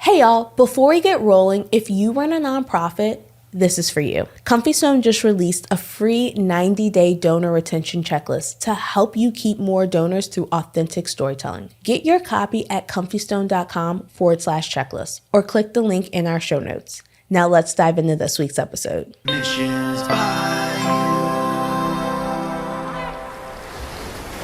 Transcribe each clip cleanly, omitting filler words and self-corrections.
Hey y'all, before we get rolling, if you run a nonprofit, this is for you. Comfy Stone just released a free 90-day donor retention checklist to help you keep more donors through authentic storytelling. Get your copy at comfystone.com/checklist or click the link in our show notes. Now let's dive into this week's episode. Missions by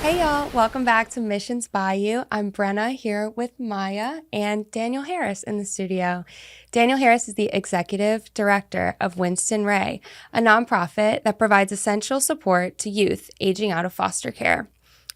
Hey y'all, welcome back to Missions by You. I'm Brenna here with Maya and Daniel Harris in the studio. Daniel Harris is the executive director of Winston Rhea, a nonprofit that provides essential support to youth aging out of foster care.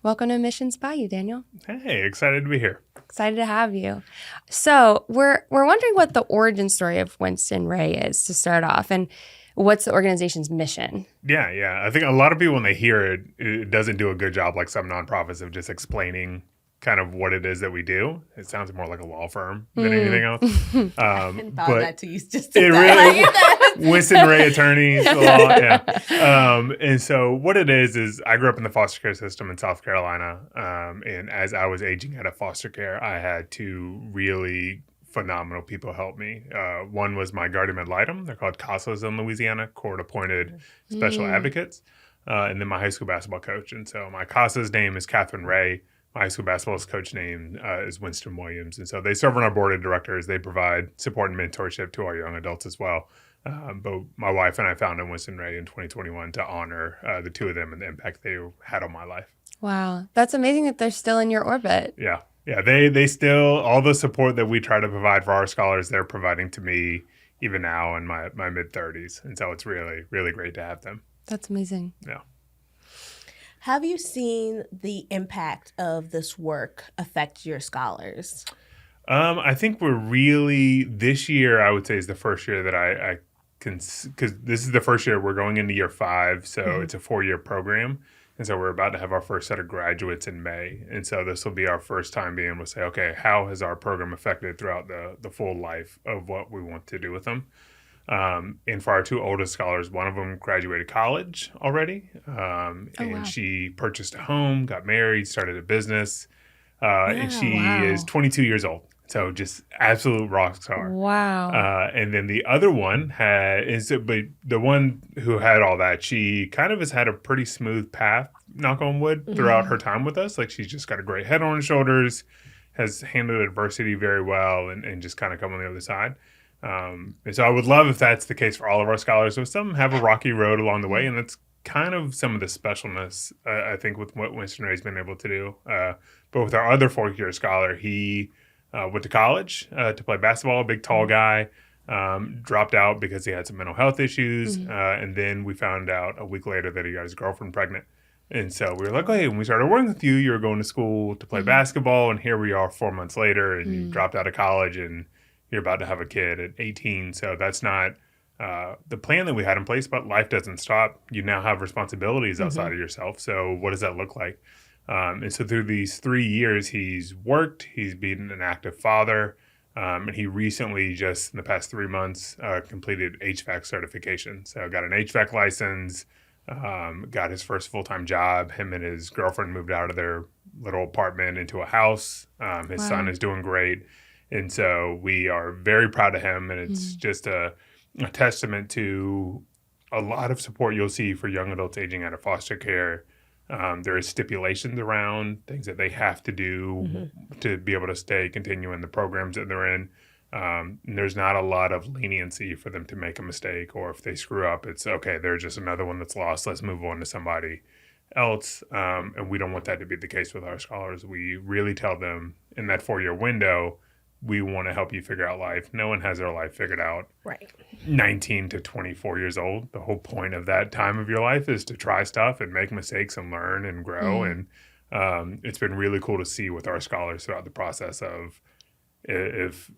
Welcome to Missions by You, Daniel. Hey, excited to be here. Excited to have you. So we're wondering what the origin story of Winston Rhea is to start off, and what's the organization's mission? Yeah. I think a lot of people, when they hear it, it doesn't do a good job, like some nonprofits, of just explaining kind of what it is that we do. It sounds more like a law firm than anything else. I hadn't thought of that to use just it really, Winston Rhea attorneys, law, yeah. And so what it is I grew up in the foster care system in South Carolina. And as I was aging out of foster care, I had two really phenomenal people help me. One was my guardian ad litem. They're called CASAs in Louisiana, court-appointed special advocates. And then my high school basketball coach. And so my CASA's name is Catherine Ray. My high school basketball coach name is Winston Williams. And so they serve on our board of directors. They provide support and mentorship to our young adults as well. But my wife and I founded Winston Rhea in 2021 to honor the two of them and the impact they had on my life. Wow, that's amazing that they're still in your orbit. Yeah, they still, all the support that we try to provide for our scholars, they're providing to me even now in my mid-30s. And so it's really, really great to have them. That's amazing. Yeah. Have you seen the impact of this work affect your scholars? I think we're really, this year, I would say, is the first year that I can, because this is the first year we're going into year 5. So it's a 4-year program. And so we're about to have our first set of graduates in May. And so this will be our first time being able to say, okay, how has our program affected throughout the full life of what we want to do with them? And for our two oldest scholars, one of them graduated college already. And she purchased a home, got married, started a business. And she is 22 years old. So just absolute rock star. Wow. And then the other one but the one who had all that, she kind of has had a pretty smooth path, knock on wood, throughout her time with us. Like, she's just got a great head on her shoulders, has handled adversity very well, and just kind of come on the other side. And so I would love if that's the case for all of our scholars. So some have a rocky road along the way, and that's kind of some of the specialness, I think, with what Winston Rhea's been able to do. But with our other 4-year scholar, he went to college to play basketball, a big, tall guy, dropped out because he had some mental health issues. And then we found out a week later that he got his girlfriend pregnant. And so we were like, hey, when we started working with you, you were going to school to play basketball. And here we are 4 months later, and you dropped out of college, and you're about to have a kid at 18. So that's not the plan that we had in place, but life doesn't stop. You now have responsibilities outside of yourself. So what does that look like? And so through these 3 years, he's worked, he's been an active father, and he recently, just in the past 3 months, completed HVAC certification. So got an HVAC license, got his first full-time job. Him and his girlfriend moved out of their little apartment into a house. His son is doing great. And so we are very proud of him, and it's just a testament to a lot of support you'll see for young adults aging out of foster care. There is stipulations around things that they have to do to be able to continue in the programs that they're in. And there's not a lot of leniency for them to make a mistake, or if they screw up, it's okay, they're just another one that's lost. Let's move on to somebody else. And we don't want that to be the case with our scholars. We really tell them in that 4-year window, we want to help you figure out life. No one has their life figured out. Right. 19 to 24 years old. The whole point of that time of your life is to try stuff and make mistakes and learn and grow. And it's been really cool to see with our scholars throughout the process of, if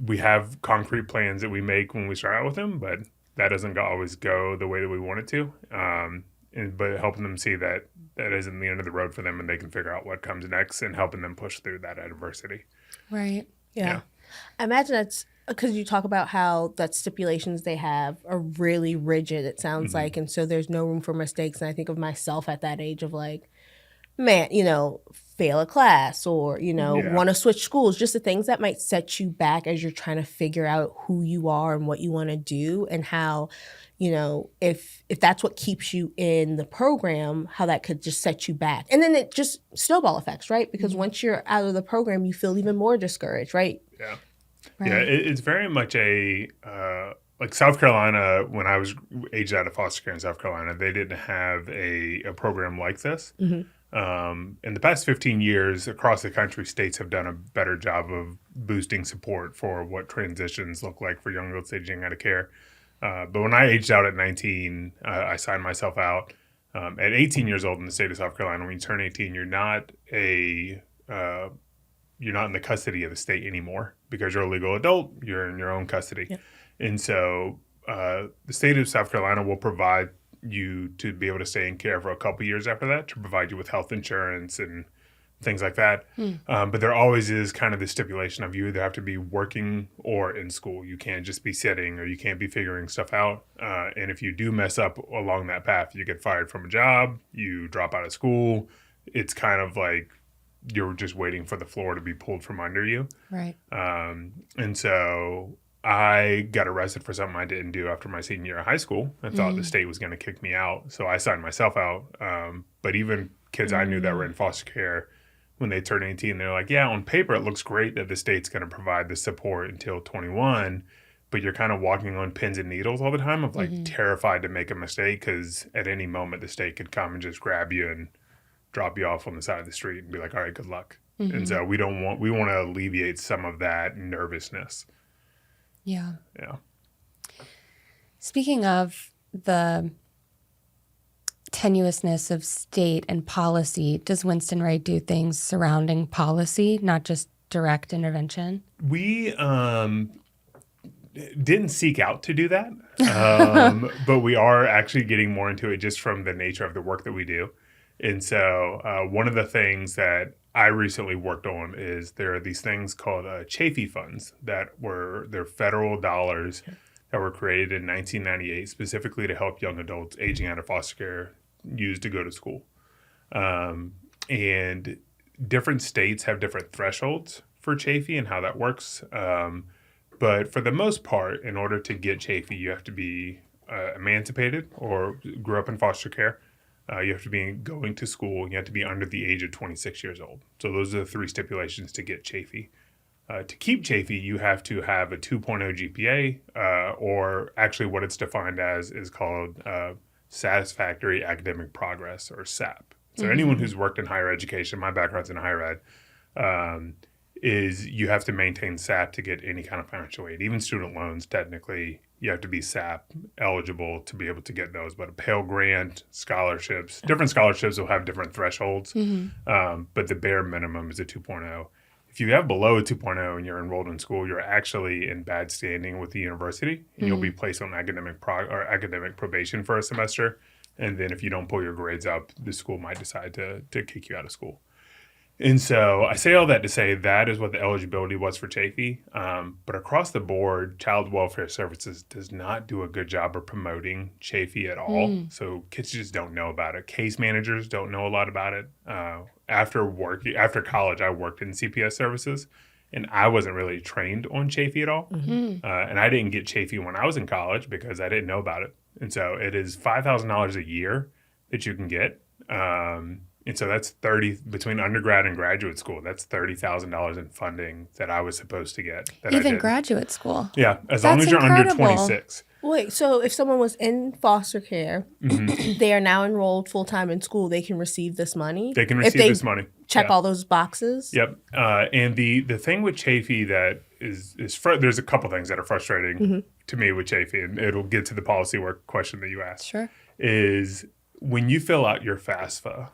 we have concrete plans that we make when we start out with them, but that doesn't always go the way that we want it to. But helping them see that isn't the end of the road for them, and they can figure out what comes next, and helping them push through that adversity. Right. Yeah. I imagine that's because you talk about how that stipulations they have are really rigid, it sounds like. And so there's no room for mistakes. And I think of myself at that age of like, fail a class or, Yeah. want to switch schools, just the things that might set you back as you're trying to figure out who you are and what you want to do and how, if that's what keeps you in the program, how that could just set you back. And then it just snowball effects, right? Because once you're out of the program, you feel even more discouraged, right? Yeah. Right. Yeah, it's very much like South Carolina, when I was aged out of foster care in South Carolina, they didn't have a program like this. In the past 15 years, across the country, states have done a better job of boosting support for what transitions look like for young adults aging out of care. But when I aged out at 19, I signed myself out. At 18 years old in the state of South Carolina, when you turn 18, you're not in the custody of the state anymore because you're a legal adult. You're in your own custody. Yep. And so the state of South Carolina will provide you to be able to stay in care for a couple years after that, to provide you with health insurance and things like that. But there always is kind of the stipulation of you either have to be working or in school. You can't just be sitting or you can't be figuring stuff out. And if you do mess up along that path, you get fired from a job, you drop out of school. It's kind of like you're just waiting for the floor to be pulled from under you. Right. And so I got arrested for something I didn't do after my senior year of high school and thought the state was going to kick me out. So I signed myself out. But even kids I knew that were in foster care, when they turn 18, they're like, yeah, on paper, it looks great that the state's going to provide the support until 21. But you're kind of walking on pins and needles all the time of like terrified to make a mistake because at any moment the state could come and just grab you and drop you off on the side of the street and be like, all right, good luck. And so we want to alleviate some of that nervousness. Yeah. Yeah. Speaking of the tenuousness of state and policy, does Winston Rhea do things surrounding policy, not just direct intervention? We didn't seek out to do that, but we are actually getting more into it just from the nature of the work that we do. And so one of the things that I recently worked on is there are these things called Chafee funds they're federal dollars that were created in 1998 specifically to help young adults aging out of foster care use to go to school. And different states have different thresholds for Chafee and how that works. But for the most part, in order to get Chafee, you have to be emancipated or grew up in foster care. You have to be going to school. You have to be under the age of 26 years old. So those are the three stipulations to get Chafee. To keep Chafee, you have to have a 2.0 GPA, or actually what it's defined as is called Satisfactory Academic Progress, or SAP. So anyone who's worked in higher education, my background's in higher ed, is you have to maintain SAP to get any kind of financial aid. Even student loans, technically, you have to be SAP eligible to be able to get those. But a Pell Grant, scholarships, different scholarships will have different thresholds. But the bare minimum is a 2.0. If you have below a 2.0 and you're enrolled in school, you're actually in bad standing with the university, and you'll be placed on academic probation for a semester. And then if you don't pull your grades up, the school might decide to kick you out of school. And so I say all that to say that is what the eligibility was for Chafee. But across the board, Child Welfare Services does not do a good job of promoting Chafee at all. So kids just don't know about it. Case managers don't know a lot about it. After college, I worked in CPS services, and I wasn't really trained on Chafee at all. And I didn't get Chafee when I was in college because I didn't know about it. And so it is $5,000 a year that you can get. And so that's between undergrad and graduate school. That's $30,000 in funding that I was supposed to get. Even graduate school. Yeah, as long as you're incredible. under 26. Wait, so if someone was in foster care, they are now enrolled full-time in school, they can receive this money? They can receive this money. Check all those boxes? Yep. And the thing with Chafee that is there's a couple things that are frustrating to me with Chafee, and it'll get to the policy work question that you asked. Sure. Is when you fill out your FAFSA,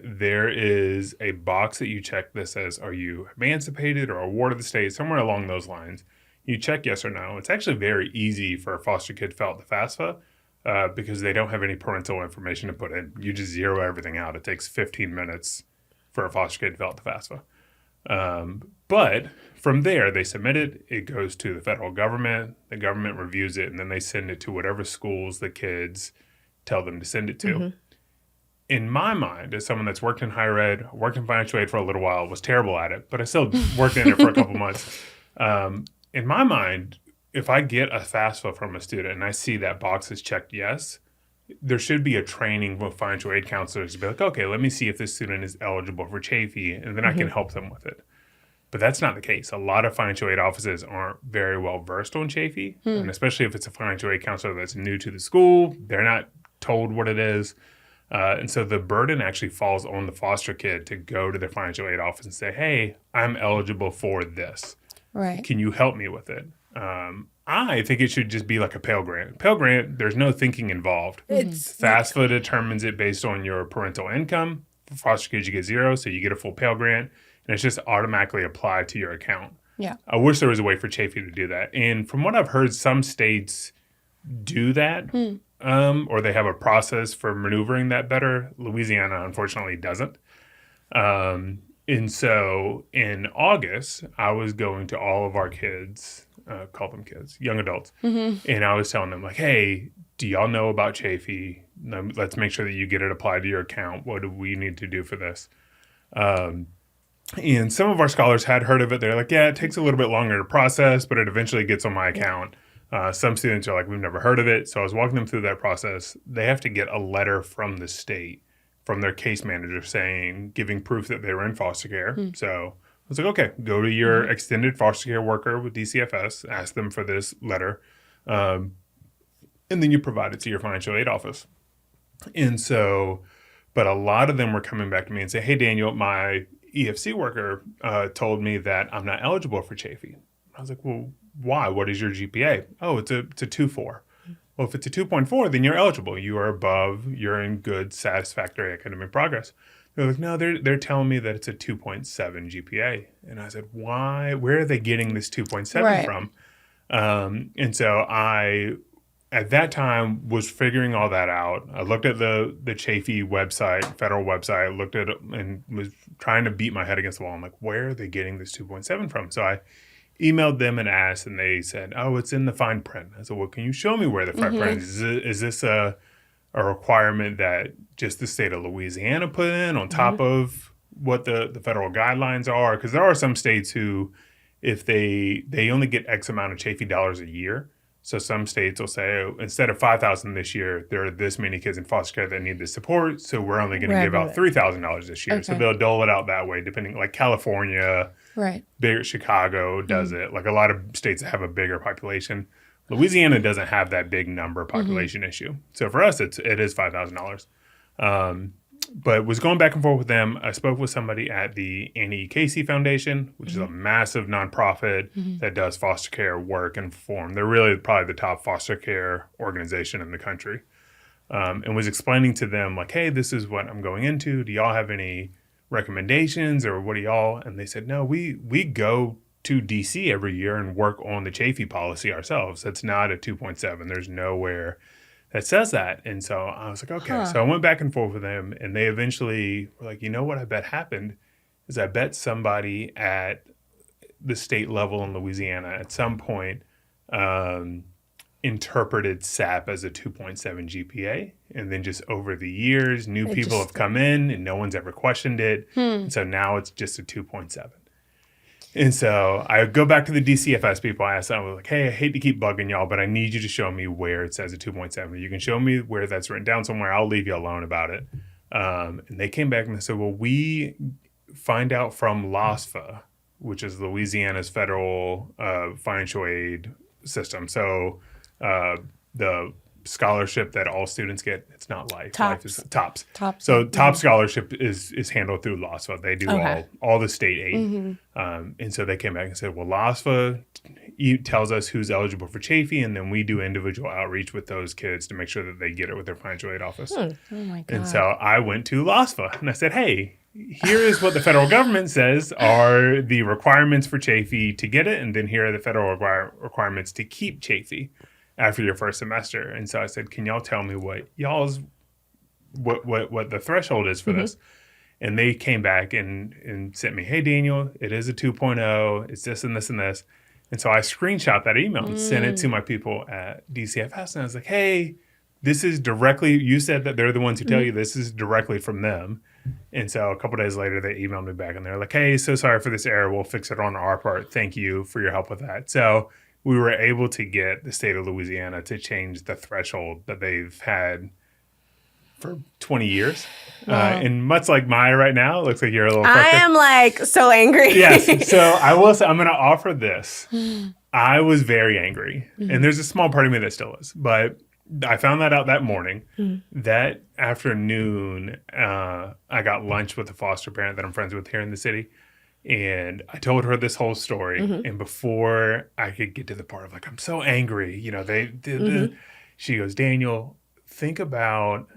there is a box that you check that says, are you emancipated or a ward of the state, somewhere along those lines. You check yes or no. It's actually very easy for a foster kid to fill out the FAFSA because they don't have any parental information to put in. You just zero everything out. It takes 15 minutes for a foster kid to fill out the FAFSA. But from there, they submit it. It goes to the federal government. The government reviews it, and then they send it to whatever schools the kids tell them to send it to. in my mind, as someone that's worked in higher ed, worked in financial aid for a little while, was terrible at it, but I still worked in it for a couple months. In my mind, if I get a FAFSA from a student and I see that box is checked yes, there should be a training with financial aid counselors to be like, okay, let me see if this student is eligible for Chafee, and then I can help them with it. But that's not the case. A lot of financial aid offices aren't very well versed on Chafee, and especially if it's a financial aid counselor that's new to the school, they're not told what it is. And so the burden actually falls on the foster kid to go to their financial aid office and say, hey, I'm eligible for this. Right. Can you help me with it? I think it should just be like a Pell Grant. Pell Grant, there's no thinking involved. FAFSA determines it based on your parental income. For foster kids, you get 0, so you get a full Pell Grant, and it's just automatically applied to your account. Yeah. I wish there was a way for Chafee to do that. And from what I've heard, some states do that, or they have a process for maneuvering that better. Louisiana, unfortunately, doesn't. And so in August, I was going to all of our kids, call them kids, young adults, and I was telling them, like, hey, do y'all know about Chafee? Let's make sure that you get it applied to your account. What do we need to do for this? And some of our scholars had heard of it. They're like, yeah, it takes a little bit longer to process, but it eventually gets on my account. Some students are like, we've never heard of it. So I was walking them through that process. They have to get a letter from the state, from their case manager saying, giving proof that they were in foster care. So I was like, okay, go to your extended foster care worker with DCFS, ask them for this letter, and then you provide it to your financial aid office. And so, but a lot of them were coming back to me and say, hey, Daniel, my EFC worker told me that I'm not eligible for Chafee. I was like, well, why? What is your GPA? Oh, it's a 2.4. Well, if it's a 2.4, then you're eligible. You are above, you're in good, satisfactory academic progress. They're like, no, they're telling me that it's a 2.7 GPA. And I said, why? Where are they getting this 2.7 from? And so I, at that time, was figuring all that out. I looked at the Chafee website, federal website, looked at it and was trying to beat my head against the wall. I'm like, where are they getting this 2.7 from? So I emailed them and asked, and they said, oh, it's in the fine print. I said, well, can you show me where the fine print is? Is this a requirement that just the state of Louisiana put in on top of what the federal guidelines are? Because there are some states who, if they only get X amount of Chafee dollars a year. So some states will say, oh, instead of 5,000 this year, there are this many kids in foster care that need this support. So we're only going to give out $3,000 this year. Okay. So they'll dole it out that way, depending, like California, bigger Chicago does it. Like a lot of states that have a bigger population. Louisiana doesn't have that big number population issue. So for us, it is $5,000. But was going back and forth with them. I spoke with somebody at the Annie Casey Foundation, which is a massive nonprofit that does foster care work and form. They're really probably the top foster care organization in the country. And was explaining to them, like, hey, this is what I'm going into. Do y'all have any recommendations or what do y'all? And they said, no, we go to DC every year and work on the Chafee policy ourselves. That's not a 2.7. There's nowhere that says that. And so I was like, okay. So I went back and forth with them, and they eventually were like, you know what I bet happened is I bet somebody at the state level in Louisiana at some point interpreted SAP as a 2.7 GPA. And then just over the years, new people have come in and no one's ever questioned it. And so now it's just a 2.7. And so I go back to the DCFS people. I asked them, I was like, hey, I hate to keep bugging y'all, but I need you to show me where it says a 2.7. You can show me where that's written down somewhere. I'll leave you alone about it. And they came back and they said, well, we find out from LASFA, which is Louisiana's federal financial aid system. So the scholarship that all students get, it's not life. TOPS. Life is TOPS. So TOPS scholarship is handled through LASFA. They do all the state aid. And so they came back and said, well, LASFA tells us who's eligible for Chafee, and then we do individual outreach with those kids to make sure that they get it with their financial aid office. Oh my God. And so I went to LASFA and I said, hey, here is what the federal government says are the requirements for Chafee to get it, and then here are the federal requirements to keep Chafee after your first semester. And so I said, can y'all tell me what the threshold is for this? And they came back and sent me, hey, Daniel, it is a 2.0. It's this and this and this. And so I screenshot that email and sent it to my people at DCFS. And I was like, hey, this is directly, you said that they're the ones who tell you this is directly from them. And so a couple of days later, they emailed me back and they're like, hey, so sorry for this error. We'll fix it on our part. Thank you for your help with that. So we were able to get the state of Louisiana to change the threshold that they've had for 20 years. And much like Maya right now, it looks like you're a little I frustrated. am like so angry. Yes. So I will say, I'm going to offer this. I was very angry. And there's a small part of me that still is. But I found that out that morning. That afternoon, I got lunch with a foster parent that I'm friends with here in the city. And I told her this whole story. And before I could get to the part of like, I'm so angry, you know, she goes, Daniel, think about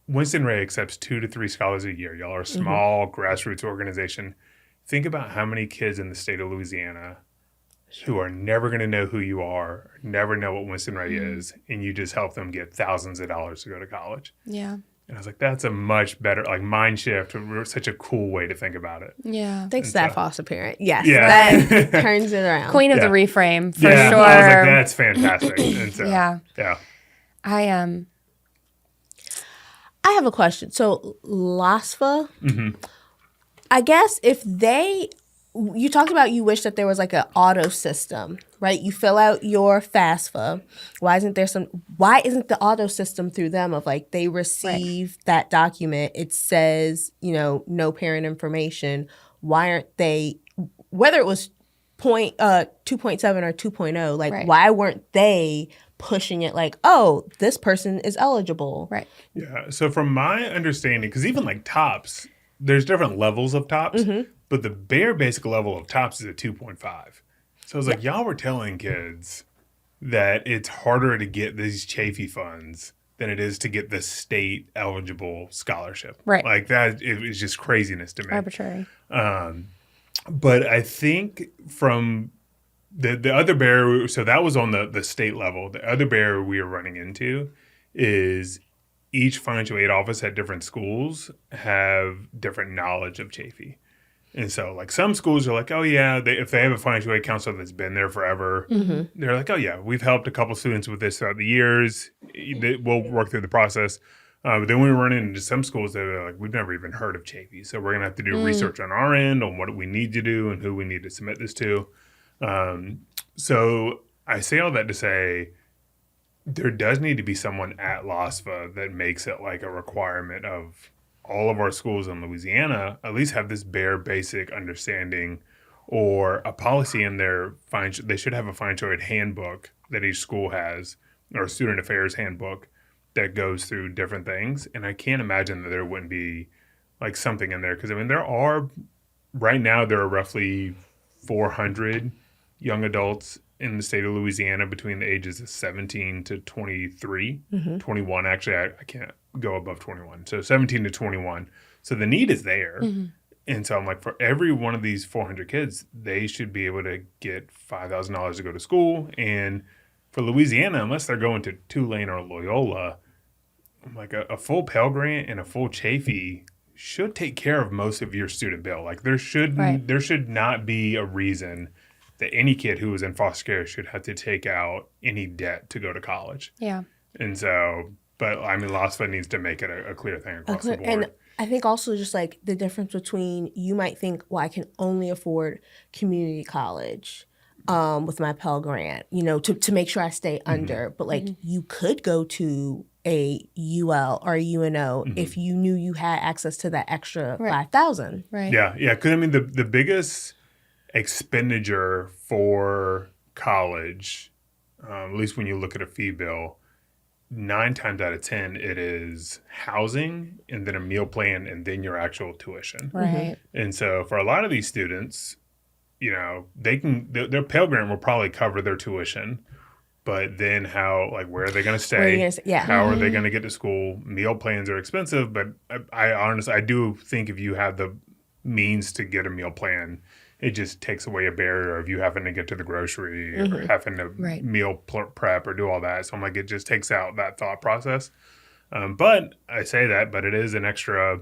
Winston Rhea accepts 2 to 3 scholars a year. Y'all are a small grassroots organization. Think about how many kids in the state of Louisiana who are never going to know who you are, never know what Winston Rhea is, and you just help them get thousands of dollars to go to college. Yeah. And I was like, that's a much better, like, mind shift. Such a cool way to think about it. Yeah. Thanks to that foster parent. Yes. Yeah. That turns it around. Queen of the reframe, for sure. I was like, that's fantastic. And so, Yeah. I have a question. So LASFA, I guess if you talked about you wish that there was like an auto system, right? You fill out your FAFSA. Why isn't the auto system through them of like they receive that document? It says, you know, no parent information. Why aren't they, whether it was 2.7 or 2.0, like why weren't they pushing it like, oh, this person is eligible? Right. Yeah. So from my understanding, because even like TOPS, there's different levels of TOPS, but the bare basic level of TOPS is a 2.5. So I was like, y'all were telling kids that it's harder to get these Chafee funds than it is to get the state eligible scholarship. Right. Like that, it was just craziness to me. Arbitrary. But I think from the other barrier, so that was on the state level. The other barrier we were running into is each financial aid office at different schools have different knowledge of Chafee. And so, like, some schools are like, oh, yeah, if they have a financial aid counselor that's been there forever, they're like, oh, yeah, we've helped a couple students with this throughout the years. We'll work through the process. But then we run into some schools that are like, we've never even heard of Chafee. So we're going to have to do research on our end on what we need to do and who we need to submit this to. So I say all that to say there does need to be someone at LASFA that makes it like a requirement of all of our schools in Louisiana at least have this bare basic understanding or a policy in their they should have a financial aid handbook that each school has, or a student affairs handbook that goes through different things. And I can't imagine that there wouldn't be like something in there, because I mean right now there are roughly 400 young adults in the state of Louisiana between the ages of 17 to 23, 21. Actually, I can't go above 21. So 17 to 21. So the need is there. And so I'm like, for every one of these 400 kids, they should be able to get $5,000 to go to school. And for Louisiana, unless they're going to Tulane or Loyola, I'm like a full Pell Grant and a full Chafee should take care of most of your student bill. Like there should not be a reason that any kid who was in foster care should have to take out any debt to go to college. Yeah. And so, but I mean, LASFA needs to make it a clear thing across the board. And I think also just like the difference between, you might think, well, I can only afford community college with my Pell Grant, you know, to make sure I stay under. But like you could go to a UL or a UNO if you knew you had access to that extra $5,000. Right. Yeah. Because I mean, the biggest expenditure for college, at least when you look at a fee bill, 9 times out of 10, it is housing and then a meal plan and then your actual tuition. Right. And so for a lot of these students, you know, their Pell Grant will probably cover their tuition, but then where are they going to stay? How are they going to get to school? Meal plans are expensive, but I honestly, I do think if you have the means to get a meal plan, it just takes away a barrier of you having to get to the grocery or having to meal prep or do all that. So I'm like, it just takes out that thought process. But I say that, but it is an extra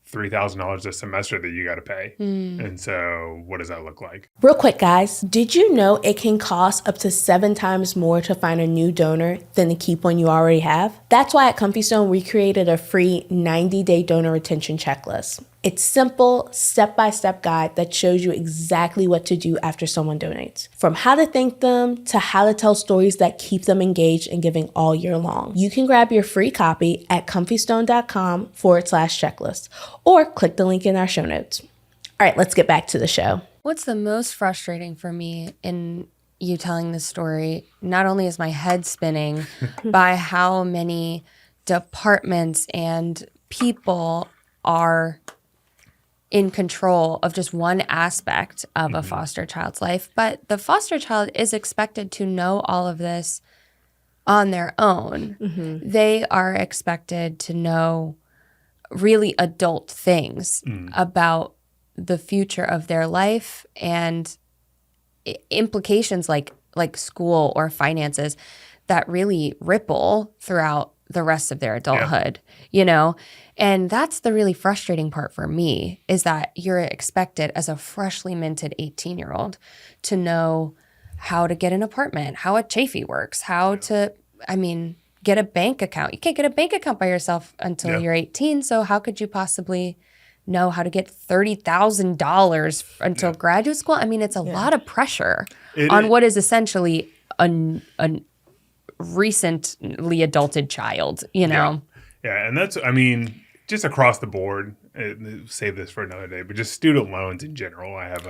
$3,000 a semester that you got to pay. And so what does that look like? Real quick, guys, did you know it can cost up to 7 times more to find a new donor than to keep one you already have? That's why at Comfy Stone, we created a free 90-day donor retention checklist. It's simple, step-by-step guide that shows you exactly what to do after someone donates. From how to thank them to how to tell stories that keep them engaged and giving all year long. You can grab your free copy at comfystone.com/checklist or click the link in our show notes. All right, let's get back to the show. What's the most frustrating for me in you telling this story, not only is my head spinning by how many departments and people are in control of just one aspect of a foster child's life, but the foster child is expected to know all of this on their own. They are expected to know really adult things about the future of their life and implications like school or finances that really ripple throughout the rest of their adulthood, you know? And that's the really frustrating part for me, is that you're expected as a freshly minted 18-year-old to know how to get an apartment, how a Chafee works, how to, get a bank account. You can't get a bank account by yourself until you're 18. So how could you possibly know how to get $30,000 until graduate school? I mean, it's a lot of pressure on what is essentially a recently adulted child, you know? Yeah, and that's, just across the board, save this for another day, but just student loans in general. I have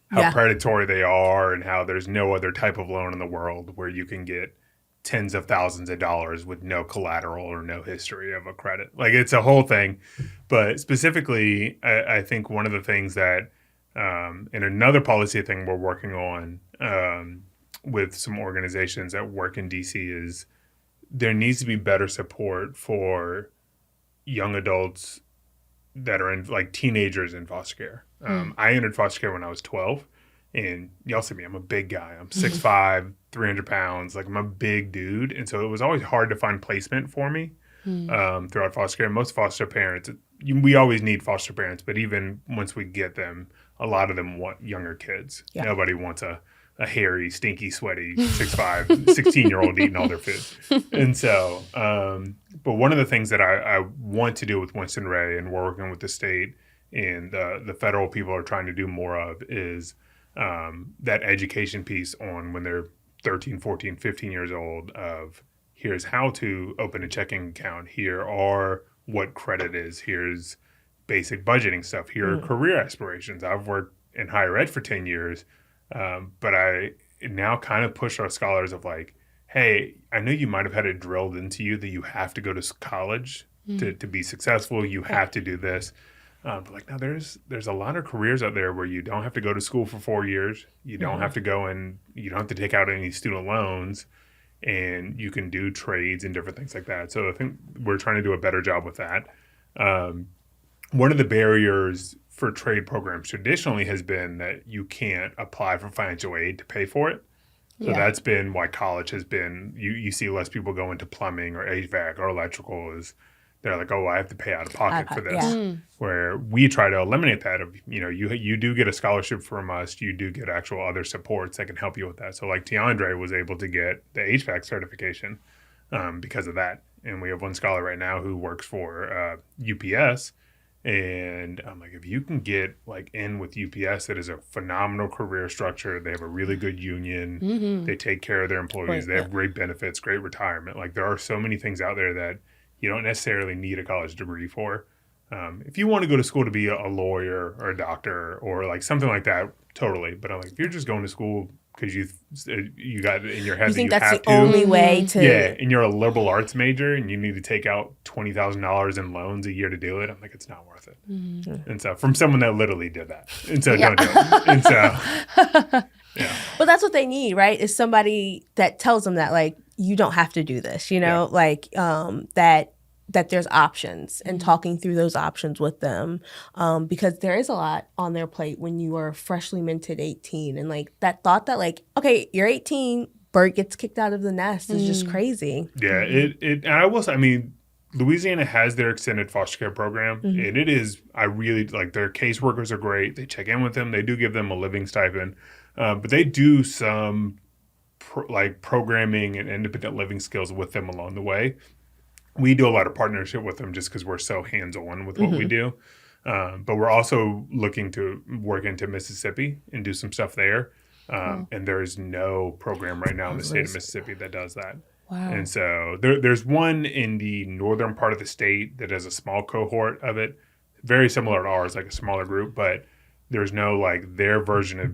how predatory they are and how there's no other type of loan in the world where you can get tens of thousands of dollars with no collateral or no history of a credit. Like, it's a whole thing. But specifically, I think one of the things that, and another policy thing we're working on with some organizations that work in DC is there needs to be better support for young adults that are in, like, teenagers in foster care. I entered foster care when I was 12. And y'all see me, I'm a big guy. I'm 6'5", 300 pounds. Like, I'm a big dude. And so it was always hard to find placement for me throughout foster care. Most foster parents, we always need foster parents, but even once we get them, a lot of them want younger kids. Yeah. Nobody wants a hairy, stinky, sweaty, 6'5", 16-year-old eating all their food. And so, but one of the things that I want to do with Winston Rhea, and we're working with the state and the federal people are trying to do more of, is that education piece on when they're 13, 14, 15 years old of here's how to open a checking account. Here are what credit is. Here's basic budgeting stuff. Here are career aspirations. I've worked in higher ed for 10 years, but I now kind of push our scholars of like, hey, I know you might have had it drilled into you that you have to go to college to be successful. You have to do this. But like, now there's a lot of careers out there where you don't have to go to school for 4 years. You don't have to you don't have to take out any student loans, and you can do trades and different things like that. So I think we're trying to do a better job with that. One of the barriers for trade programs traditionally has been that you can't apply for financial aid to pay for it. So that's been why college has been, you see less people go into plumbing or HVAC or electrical is they're like, oh, I have to pay out of pocket for this. Where we try to eliminate that of, you do get a scholarship from us. You do get actual other supports that can help you with that. So like Tiandre was able to get the HVAC certification because of that. And we have one scholar right now who works for UPS. And I'm like, if you can get like in with UPS, it is a phenomenal career structure. They have a really good union. They take care of their employees. They have great benefits, great retirement. Like, there are so many things out there that you don't necessarily need a college degree for. If you want to go to school to be a lawyer or a doctor or like something like that, totally. But I'm like, if you're just going to school because you got in your head that you have to. You think that's the only way to. Yeah, and you're a liberal arts major and you need to take out $20,000 in loans a year to do it. I'm like, it's not worth it. And so from someone that literally did that. And so don't do it. And so, Well, that's what they need, right? Is somebody that tells them that, like, you don't have to do this, like that there's options and talking through those options with them because there is a lot on their plate when you are freshly minted 18 and like that thought that like, okay, you're 18, bird gets kicked out of the nest is just crazy. Yeah, and I will say, Louisiana has their extended foster care program, and it is, I really like their caseworkers are great. They check in with them. They do give them a living stipend, but they do some programming and independent living skills with them along the way. We do a lot of partnership with them just because we're so hands-on with what we do. But we're also looking to work into Mississippi and do some stuff there. And there's no program right now in the state of Mississippi that does that. Wow. And so there's one in the northern part of the state that has a small cohort of it, very similar to ours, like a smaller group, but there's no like their version of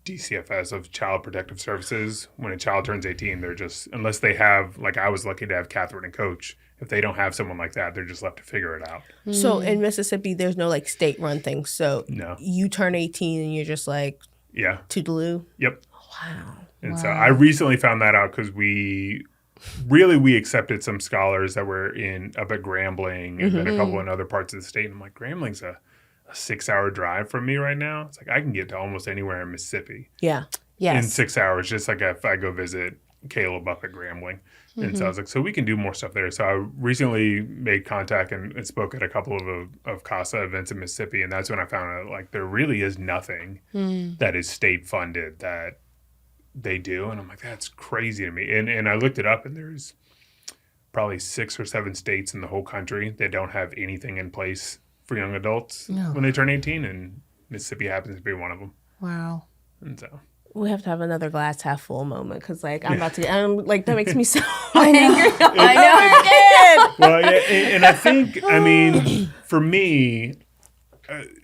DCFS, of Child Protective Services. When a child turns 18, they're just, unless they have, like I was lucky to have Catherine and Coach, if they don't have someone like that, they're just left to figure it out. So in Mississippi, there's no like state-run thing. So No. you turn 18 and you're just like Yeah. toodaloo. Yep. Wow. And so I recently found that out because we accepted some scholars that were up at Grambling and then a couple in other parts of the state. And I'm like, Grambling's a 6-hour drive from me right now. It's like I can get to almost anywhere in Mississippi Yeah. Yes. in 6 hours, just like if I go visit Caleb up at Grambling. And so I was like, so we can do more stuff there. So I recently made contact and spoke at a couple of CASA events in Mississippi. And that's when I found out like there really is nothing that is state funded that they do. And I'm like, that's crazy to me. And I looked it up and there's probably 6 or 7 states in the whole country that don't have anything in place for young adults when they turn 18. And Mississippi happens to be one of them. Wow. And so We have to have another glass half full moment because, like, I'm like, that makes me so angry. I know. Well, yeah, and I think, I mean, for me,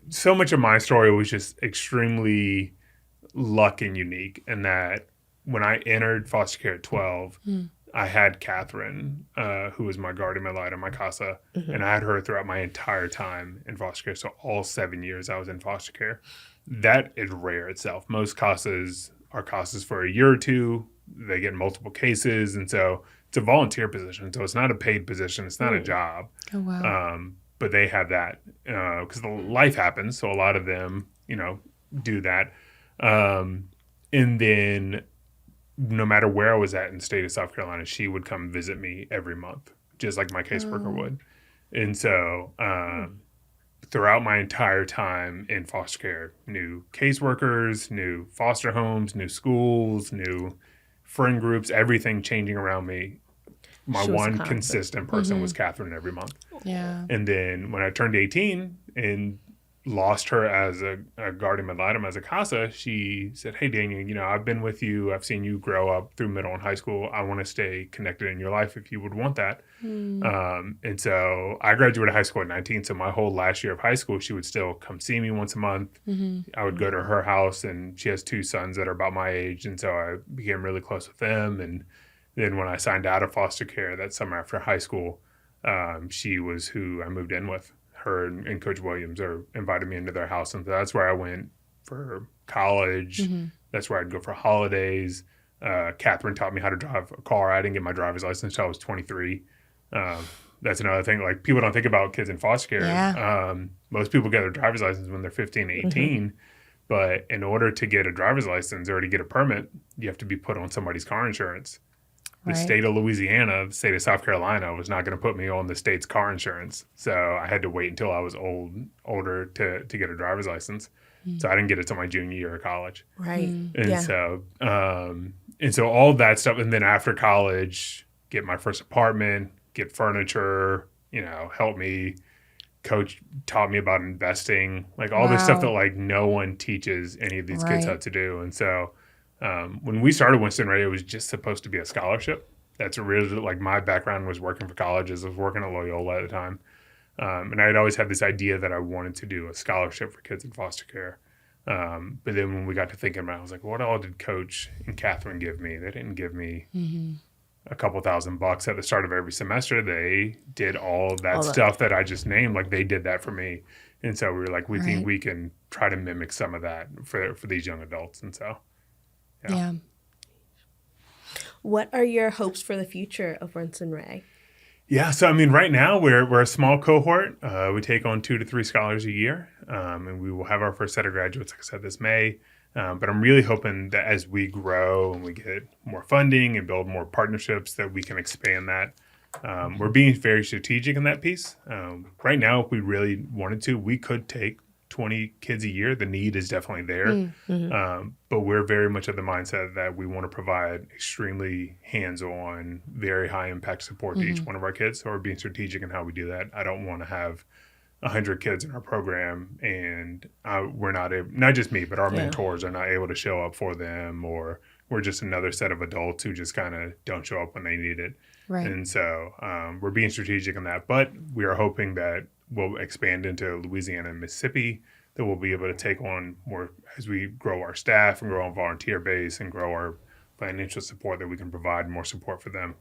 so much of my story was just extremely luck and unique in that when I entered foster care at 12, I had Catherine, who was my guardian ad litem, my CASA, and I had her throughout my entire time in foster care. So all 7 years I was in foster care. That is rare itself. Most CASAs are CASAs for a year or two. They get multiple cases. And so it's a volunteer position. So it's not a paid position. It's not a job. Oh, wow. But they have that because life happens. So a lot of them, do that. And then no matter where I was at in the state of South Carolina, she would come visit me every month, just like my caseworker would. And so throughout my entire time in foster care, new caseworkers, new foster homes, new schools, new friend groups, everything changing around me. My one consistent person was Catherine every month. Yeah. And then when I turned 18 and lost her as a guardian ad litem, as a CASA, she said, hey, Daniel, I've been with you. I've seen you grow up through middle and high school. I want to stay connected in your life if you would want that. And so I graduated high school at 19. So my whole last year of high school, she would still come see me once a month. I would go to her house, and she has 2 sons that are about my age. And so I became really close with them. And then when I signed out of foster care that summer after high school, she was who I moved in with. Her and Coach Williams invited me into their house. And so that's where I went for college. That's where I'd go for holidays. Catherine taught me how to drive a car. I didn't get my driver's license until I was 23. That's another thing. Like, people don't think about kids in foster care. Yeah. Most people get their driver's license when they're 15, 18. But in order to get a driver's license or to get a permit, you have to be put on somebody's car insurance. The state of Louisiana, the state of South Carolina was not going to put me on the state's car insurance. So I had to wait until I was older to get a driver's license. So I didn't get it till my junior year of college. Right. And so all that stuff. And then after college, get my first apartment, get furniture, help me. Coach taught me about investing, like all this stuff that like no one teaches any of these kids how to do. And so when we started Winston Rhea, it was just supposed to be a scholarship. That's really, like, my background was working for colleges. I was working at Loyola at the time. And I had always had this idea that I wanted to do a scholarship for kids in foster care. But then when we got to thinking about it, I was like, what all did Coach and Catherine give me? They didn't give me a couple $1,000 at the start of every semester. They did all that stuff that I just named. Like, they did that for me. And so we were like, we think we can try to mimic some of that for these young adults. And so, Yeah. What are your hopes for the future of Winston Rhea? Yeah, so I mean, right now we're a small cohort. We take on 2 to 3 scholars a year, and we will have our first set of graduates, like I said, this May. But I'm really hoping that as we grow and we get more funding and build more partnerships, that we can expand that we're being very strategic in that piece. Right now, if we really wanted to, we could take 20 kids a year. The need is definitely there. But we're very much of the mindset that we want to provide extremely hands-on, very high impact support to each one of our kids. So we're being strategic in how we do that. I don't want to have 100 kids in our program and we're not able, not just me, but our mentors are not able to show up for them, or we're just another set of adults who just kind of don't show up when they need it. Right. And so we're being strategic in that, but we are hoping that we'll expand into Louisiana and Mississippi, that we'll be able to take on more as we grow our staff and grow our volunteer base and grow our financial support, that we can provide more support for them.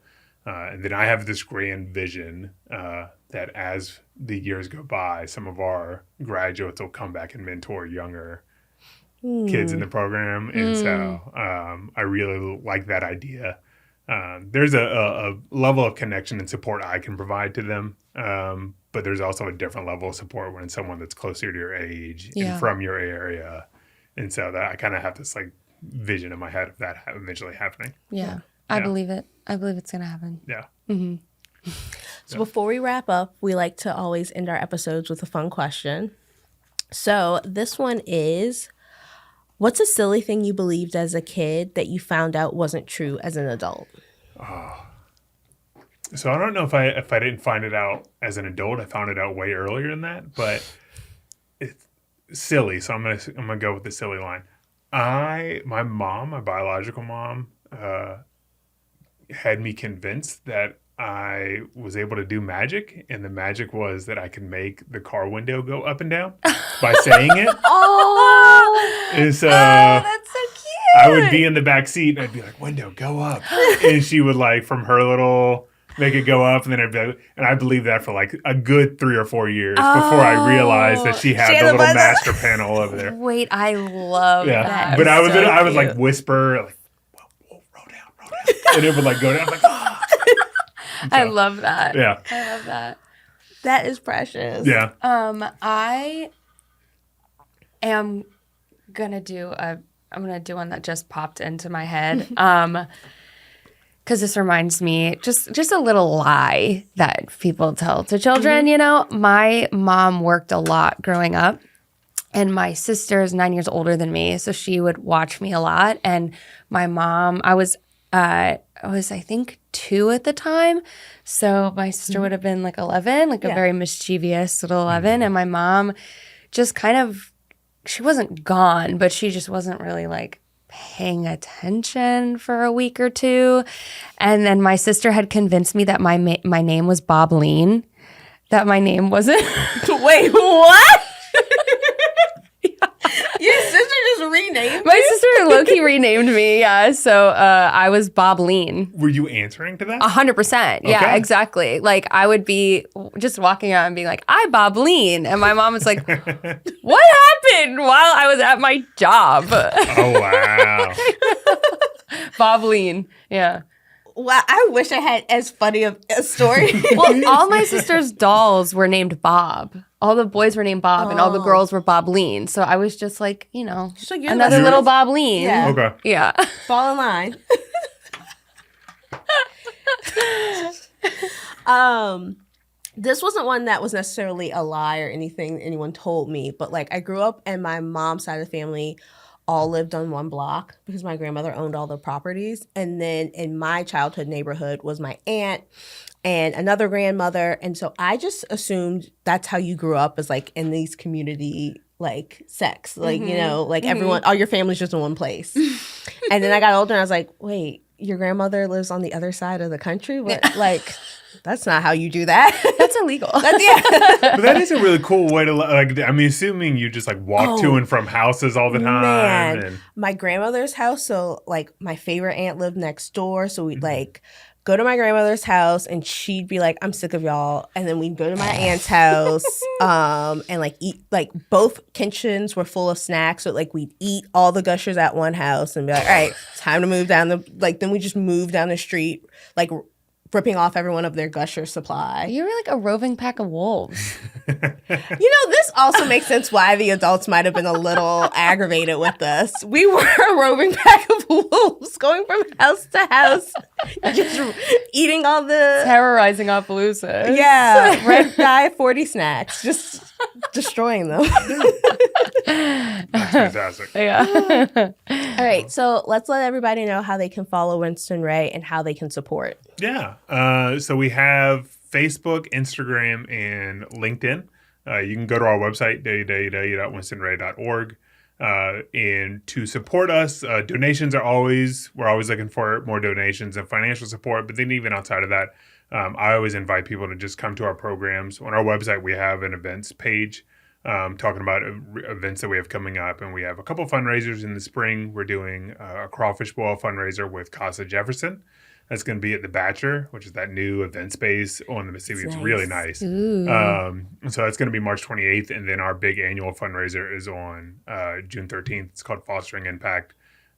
And then I have this grand vision that as the years go by, some of our graduates will come back and mentor younger kids in the program. And so I really like that idea. There's a level of connection and support I can provide to them. But there's also a different level of support when it's someone that's closer to your age and from your area. And so that I kind of have this like vision in my head of that eventually happening. Yeah. I believe it. I believe it's going to happen. Yeah. So before we wrap up, we like to always end our episodes with a fun question. So this one is, what's a silly thing you believed as a kid that you found out wasn't true as an adult? So I don't know if I didn't find it out as an adult. I found it out way earlier than that, but it's silly. So I'm gonna go with the silly line. My mom, my biological mom, had me convinced that I was able to do magic, and the magic was that I could make the car window go up and down by saying it. And so That's so cute. I would be in the back seat and I'd be like, "Window, go up," and she would like from her little make it go up, and then I'd be like, and I believed that for like a good 3 or 4 years before I realized that she had the little master panel over there. Wait, I love that. But I would cute. like whisper like, "Whoa, roll down," and it would like go down. I'm like, "Oh." I love that. Yeah. I love that. That is precious. Yeah. I am gonna do one that just popped into my head. Because this reminds me, just a little lie that people tell to children, you know. My mom worked a lot growing up, and my sister is 9 years older than me, so she would watch me a lot. And my mom, I was I think 2 at the time, so my sister would have been like 11, like a very mischievous little 11. And my mom just kind of, she wasn't gone, but she just wasn't really like paying attention for a week or 2. And then my sister had convinced me that my name was Bobleen, that my name wasn't. Wait, what? Your sister just renamed My sister low-key renamed me, yeah. So I was Bobleen. Were you answering to that? 100%. Yeah, Okay. exactly. Like I would be just walking out and being like, "I Bobleen," and my mom was like, "What happened while I was at my job?" Oh wow. Bobleen. Yeah. Wow, I wish I had as funny of a story. Well, all my sister's dolls were named Bob. All the boys were named Bob, and all the girls were Bobleen. So I was just like, you know, So you're another the- little Bobleen. Yeah. Okay. Yeah. Fall in line. This wasn't one that was necessarily a lie or anything anyone told me, but like I grew up and my mom's side of the family all lived on one block because my grandmother owned all the properties. And then in my childhood neighborhood was my aunt and another grandmother. And so I just assumed that's how you grew up, is like in these community like sex, like, you know, like everyone, all your family's just in one place. And then I got older and I was like, wait, your grandmother lives on the other side of the country? What? Like, that's not how you do that. That's illegal. But that is a really cool way to like. I'm assuming you just like walk to and from houses all the time. Man, And my grandmother's house. So like my favorite aunt lived next door. So we'd like go to my grandmother's house and she'd be like, "I'm sick of y'all." And then we'd go to my aunt's house and like eat, like both kitchens were full of snacks. So like we'd eat all the gushers at one house and be like, "All right, time to move down the," like then we just moved down the street like ripping off everyone of their Gusher supply. You were like a roving pack of wolves. This also makes sense why the adults might have been a little aggravated with us. We were a roving pack of wolves going from house to house, just eating all the... Terrorizing Opelousas. Yeah, red dye 40 snacks, just destroying them. That's fantastic. Yeah. All right, so let's let everybody know how they can follow Winston Rhea and how they can support. Yeah. So we have Facebook, Instagram, and LinkedIn. You can go to our website, www.winstonrhea.org. And to support us, donations we're always looking for more donations and financial support. But then even outside of that, I always invite people to just come to our programs. On our website, we have an events page talking about events that we have coming up. And we have a couple fundraisers in the spring. We're doing a crawfish boil fundraiser with Casa Jefferson. That's going to be at the Batcher, which is that new event space on the Mississippi. It's really nice. So that's going to be March 28th. And then our big annual fundraiser is on June 13th. It's called Fostering Impact.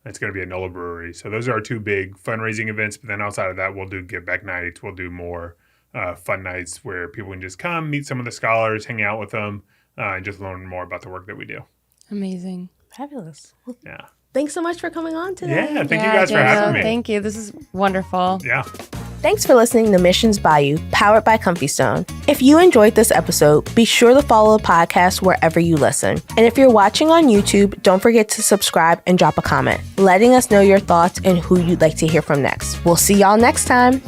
It's going to be at NOLA Brewery. So those are our two big fundraising events. But then outside of that, we'll do give back nights. We'll do more fun nights where people can just come, meet some of the scholars, hang out with them, and just learn more about the work that we do. Amazing. Fabulous. Yeah. Thanks so much for coming on today. Yeah, thank you guys for having me. Thank you. This is wonderful. Yeah. Thanks for listening to Missions Bayou, powered by Comfy Stone. If you enjoyed this episode, be sure to follow the podcast wherever you listen. And if you're watching on YouTube, don't forget to subscribe and drop a comment, letting us know your thoughts and who you'd like to hear from next. We'll see y'all next time.